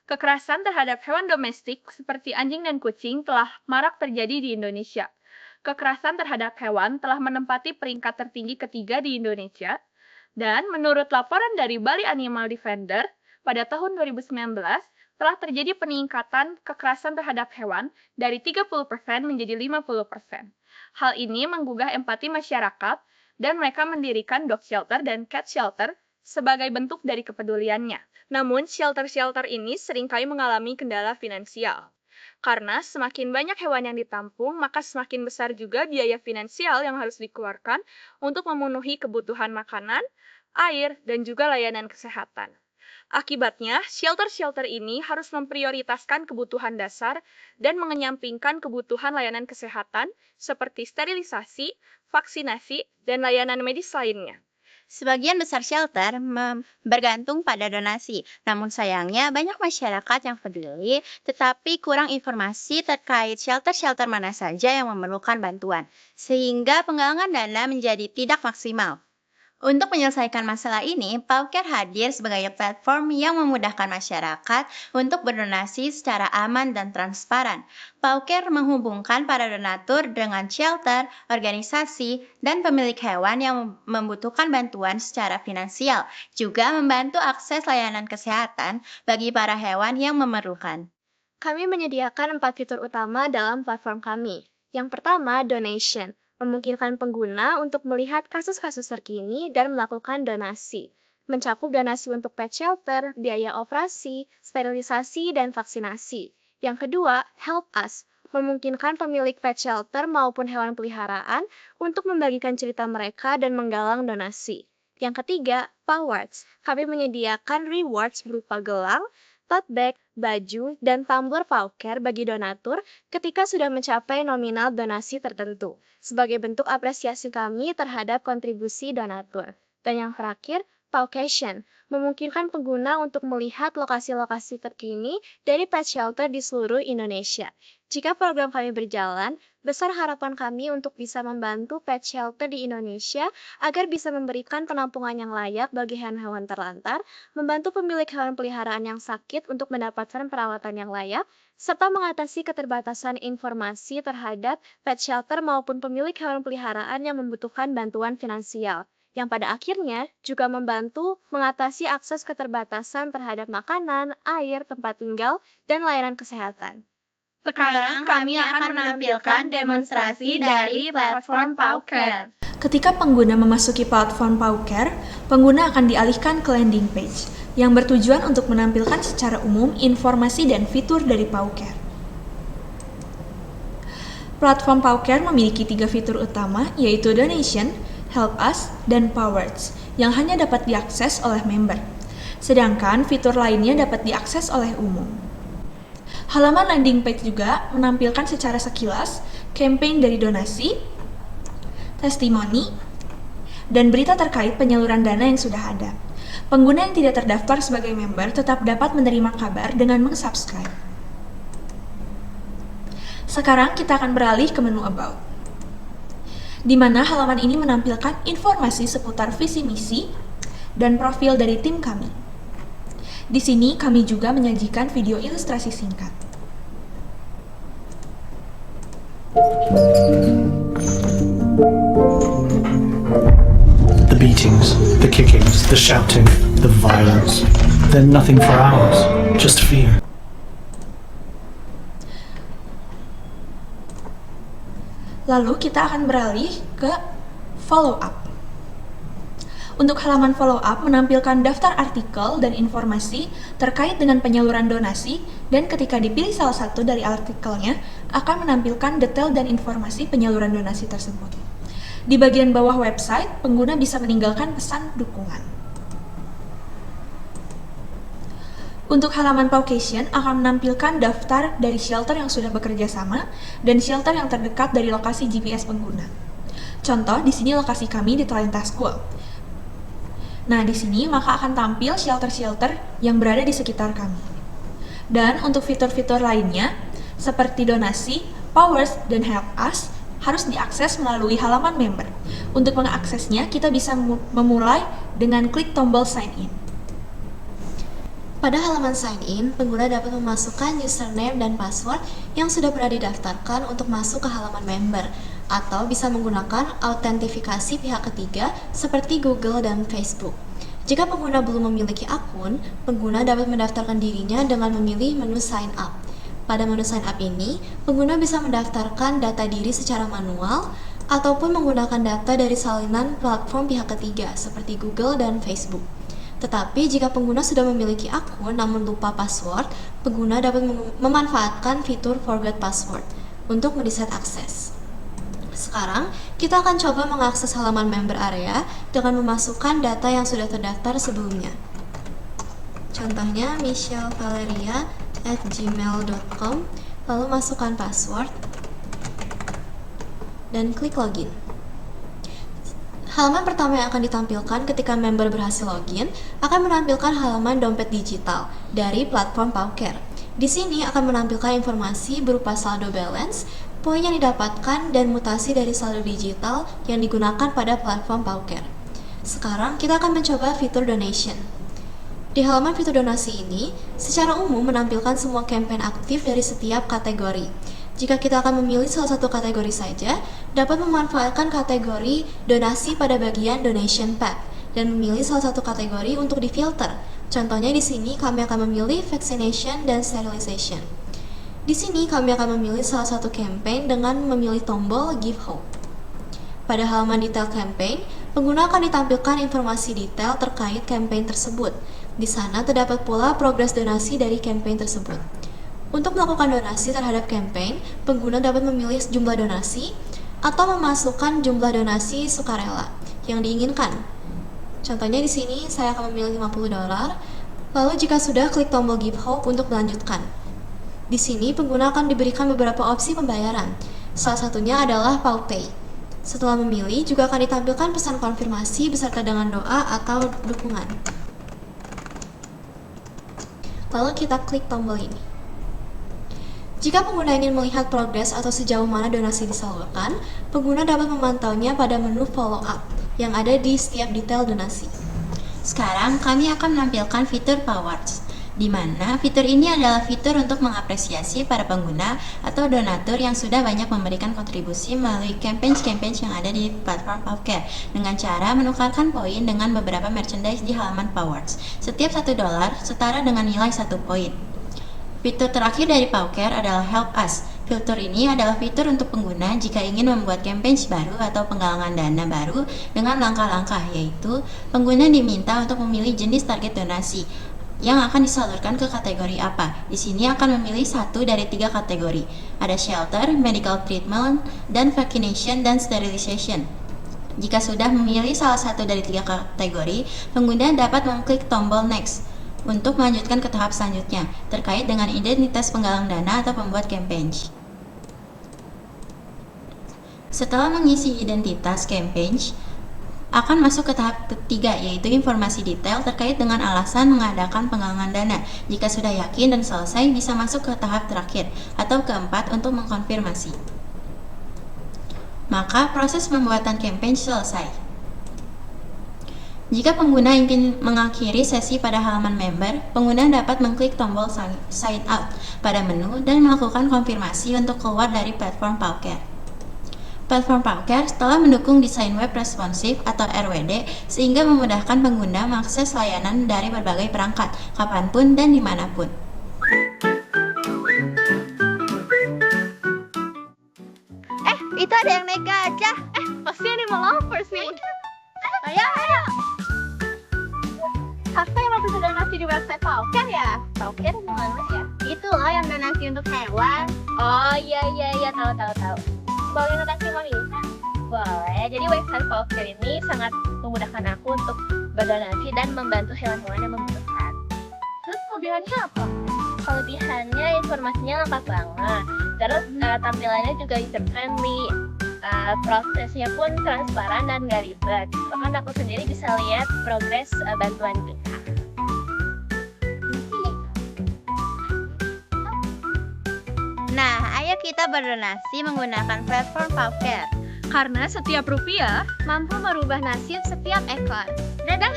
Kekerasan terhadap hewan domestik seperti anjing dan kucing telah marak terjadi di Indonesia. Kekerasan terhadap hewan telah menempati peringkat tertinggi ketiga di Indonesia, dan menurut laporan dari Bali Animal Defender, pada tahun 2019 telah terjadi peningkatan kekerasan terhadap hewan dari 30% menjadi 50%. Hal ini menggugah empati masyarakat, dan mereka mendirikan dog shelter dan cat shelter sebagai bentuk dari kepeduliannya. Namun, shelter-shelter ini seringkali mengalami kendala finansial. Karena semakin banyak hewan yang ditampung, maka semakin besar juga biaya finansial yang harus dikeluarkan untuk memenuhi kebutuhan makanan, air, dan juga layanan kesehatan. Akibatnya, shelter-shelter ini harus memprioritaskan kebutuhan dasar dan mengenyampingkan kebutuhan layanan kesehatan seperti sterilisasi, vaksinasi, dan layanan medis lainnya. Sebagian besar shelter bergantung pada donasi, namun sayangnya banyak masyarakat yang peduli tetapi kurang informasi terkait shelter-shelter mana saja yang memerlukan bantuan, sehingga penggalangan dana menjadi tidak maksimal. Untuk menyelesaikan masalah ini, Pauker hadir sebagai platform yang memudahkan masyarakat untuk berdonasi secara aman dan transparan. Pauker menghubungkan para donatur dengan shelter, organisasi, dan pemilik hewan yang membutuhkan bantuan secara finansial, juga membantu akses layanan kesehatan bagi para hewan yang memerlukan. Kami menyediakan 4 fitur utama dalam platform kami. Yang pertama, donation. Memungkinkan pengguna untuk melihat kasus-kasus terkini dan melakukan donasi. Mencakup donasi untuk pet shelter, biaya operasi, sterilisasi, dan vaksinasi. Yang kedua, help us. Memungkinkan pemilik pet shelter maupun hewan peliharaan untuk membagikan cerita mereka dan menggalang donasi. Yang ketiga, Powards. Kami menyediakan rewards berupa gelang, tote bag, baju, dan tumbler Pauker bagi donatur ketika sudah mencapai nominal donasi tertentu, sebagai bentuk apresiasi kami terhadap kontribusi donatur. Dan yang terakhir, Paucation, memungkinkan pengguna untuk melihat lokasi-lokasi terkini dari pet shelter di seluruh Indonesia. Jika program kami berjalan, besar harapan kami untuk bisa membantu pet shelter di Indonesia agar bisa memberikan penampungan yang layak bagi hewan-hewan terlantar, membantu pemilik hewan peliharaan yang sakit untuk mendapatkan perawatan yang layak, serta mengatasi keterbatasan informasi terhadap pet shelter maupun pemilik hewan peliharaan yang membutuhkan bantuan finansial, yang pada akhirnya juga membantu mengatasi akses keterbatasan terhadap makanan, air, tempat tinggal, dan layanan kesehatan. Sekarang kami akan menampilkan demonstrasi dari platform Pauker. Ketika pengguna memasuki platform Pauker, pengguna akan dialihkan ke landing page yang bertujuan untuk menampilkan secara umum informasi dan fitur dari Pauker. Platform Pauker memiliki 3 fitur utama, yaitu donation, help us, dan Powards, yang hanya dapat diakses oleh member. Sedangkan fitur lainnya dapat diakses oleh umum. Halaman landing page juga menampilkan secara sekilas campaign dari donasi, testimoni, dan berita terkait penyaluran dana yang sudah ada. Pengguna yang tidak terdaftar sebagai member tetap dapat menerima kabar dengan meng-subscribe. Sekarang kita akan beralih ke menu About, di mana halaman ini menampilkan informasi seputar visi misi dan profil dari tim kami. Di sini kami juga menyajikan video ilustrasi singkat. The beatings, the kickings, the shouting, the violence. They're nothing for ours, just fear. Lalu kita akan beralih ke follow up. Untuk halaman follow up menampilkan daftar artikel dan informasi terkait dengan penyaluran donasi, dan ketika dipilih salah satu dari artikelnya akan menampilkan detail dan informasi penyaluran donasi tersebut. Di bagian bawah website, pengguna bisa meninggalkan pesan dukungan. Untuk halaman Paucation akan menampilkan daftar dari shelter yang sudah bekerja sama dan shelter yang terdekat dari lokasi GPS pengguna. Contoh, di sini lokasi kami di Talenta School. Nah, di sini maka akan tampil shelter-shelter yang berada di sekitar kami. Dan untuk fitur-fitur lainnya, seperti donasi, Powers, dan Help Us, harus diakses melalui halaman member. Untuk mengaksesnya, kita bisa memulai dengan klik tombol Sign In. Pada halaman sign in, pengguna dapat memasukkan username dan password yang sudah pernah didaftarkan untuk masuk ke halaman member, atau bisa menggunakan autentifikasi pihak ketiga seperti Google dan Facebook. Jika pengguna belum memiliki akun, pengguna dapat mendaftarkan dirinya dengan memilih menu sign up. Pada menu sign up ini, pengguna bisa mendaftarkan data diri secara manual ataupun menggunakan data dari salinan platform pihak ketiga seperti Google dan Facebook. Tetapi jika pengguna sudah memiliki akun namun lupa password, pengguna dapat memanfaatkan fitur Forgot Password untuk mereset akses. Sekarang, kita akan coba mengakses halaman member area dengan memasukkan data yang sudah terdaftar sebelumnya. Contohnya, michelvaleria@gmail.com, lalu masukkan password, dan klik login. Halaman pertama yang akan ditampilkan ketika member berhasil login akan menampilkan halaman dompet digital dari platform Pauker. Di sini akan menampilkan informasi berupa saldo balance, poin yang didapatkan, dan mutasi dari saldo digital yang digunakan pada platform Pauker. Sekarang kita akan mencoba fitur donation. Di halaman fitur donasi ini, secara umum menampilkan semua campaign aktif dari setiap kategori. Jika kita akan memilih salah satu kategori saja, dapat memanfaatkan kategori donasi pada bagian donation path dan memilih salah satu kategori untuk difilter. Contohnya di sini kami akan memilih vaccination dan sterilization. Di sini kami akan memilih salah satu campaign dengan memilih tombol Give Hope. Pada halaman detail campaign, pengguna akan ditampilkan informasi detail terkait campaign tersebut. Di sana terdapat pula progres donasi dari campaign tersebut. Untuk melakukan donasi terhadap campaign, pengguna dapat memilih jumlah donasi atau memasukkan jumlah donasi sukarela yang diinginkan. Contohnya di sini saya akan memilih $50. Lalu jika sudah, klik tombol Give Hope untuk melanjutkan. Di sini pengguna akan diberikan beberapa opsi pembayaran. Salah satunya adalah PauPay. Setelah memilih, juga akan ditampilkan pesan konfirmasi beserta dengan doa atau dukungan. Lalu kita klik tombol ini. Jika pengguna ingin melihat progres atau sejauh mana donasi disalurkan, pengguna dapat memantaunya pada menu Follow Up yang ada di setiap detail donasi. Sekarang kami akan menampilkan fitur Powards, di mana fitur ini adalah fitur untuk mengapresiasi para pengguna atau donatur yang sudah banyak memberikan kontribusi melalui campaign-campaign yang ada di platform Pauker dengan cara menukarkan poin dengan beberapa merchandise di halaman Powards. Setiap $1 setara dengan nilai 1 poin. Fitur terakhir dari Pauker adalah Help Us. Fitur ini adalah fitur untuk pengguna jika ingin membuat campaign baru atau penggalangan dana baru dengan langkah-langkah, yaitu pengguna diminta untuk memilih jenis target donasi yang akan disalurkan ke kategori apa. Di sini akan memilih satu dari 3 kategori. Ada shelter, medical treatment, dan vaccination dan sterilization. Jika sudah memilih salah satu dari 3 kategori, pengguna dapat mengklik tombol Next untuk melanjutkan ke tahap selanjutnya terkait dengan identitas penggalang dana atau pembuat campaign. Setelah mengisi identitas campaign, akan masuk ke tahap ketiga, yaitu informasi detail terkait dengan alasan mengadakan penggalangan dana. Jika sudah yakin dan selesai, bisa masuk ke tahap terakhir atau keempat untuk mengkonfirmasi. Maka proses pembuatan campaign selesai. Jika pengguna ingin mengakhiri sesi pada halaman member, pengguna dapat mengklik tombol Sign Out pada menu dan melakukan konfirmasi untuk keluar dari platform Pauker. Platform Pauker telah mendukung desain web responsif atau RWD sehingga memudahkan pengguna mengakses layanan dari berbagai perangkat, kapanpun dan dimanapun. Itu ada yang naik gajah. Pasti Animal Lovers nih. Ayo. Kakak yang waktu itu donasi di website Pauker ya? Pauker mana ya? Itu loh yang donasi untuk hewan. Oh iya, tahu. Boleh donasi Mami? Boleh. Jadi website Pauker ini sangat memudahkan aku untuk berdonasi dan membantu hewan-hewan yang membutuhkan. Terus kelebihannya apa? Kelebihannya informasinya lengkap banget. Terus tampilannya juga user friendly. Prosesnya pun transparan dan gak ribet. Bahkan aku sendiri bisa lihat progres bantuan kita. Nah, ayo kita berdonasi menggunakan platform Pauker. Karena setiap rupiah Mampu merubah nasib setiap ekor. Dadah.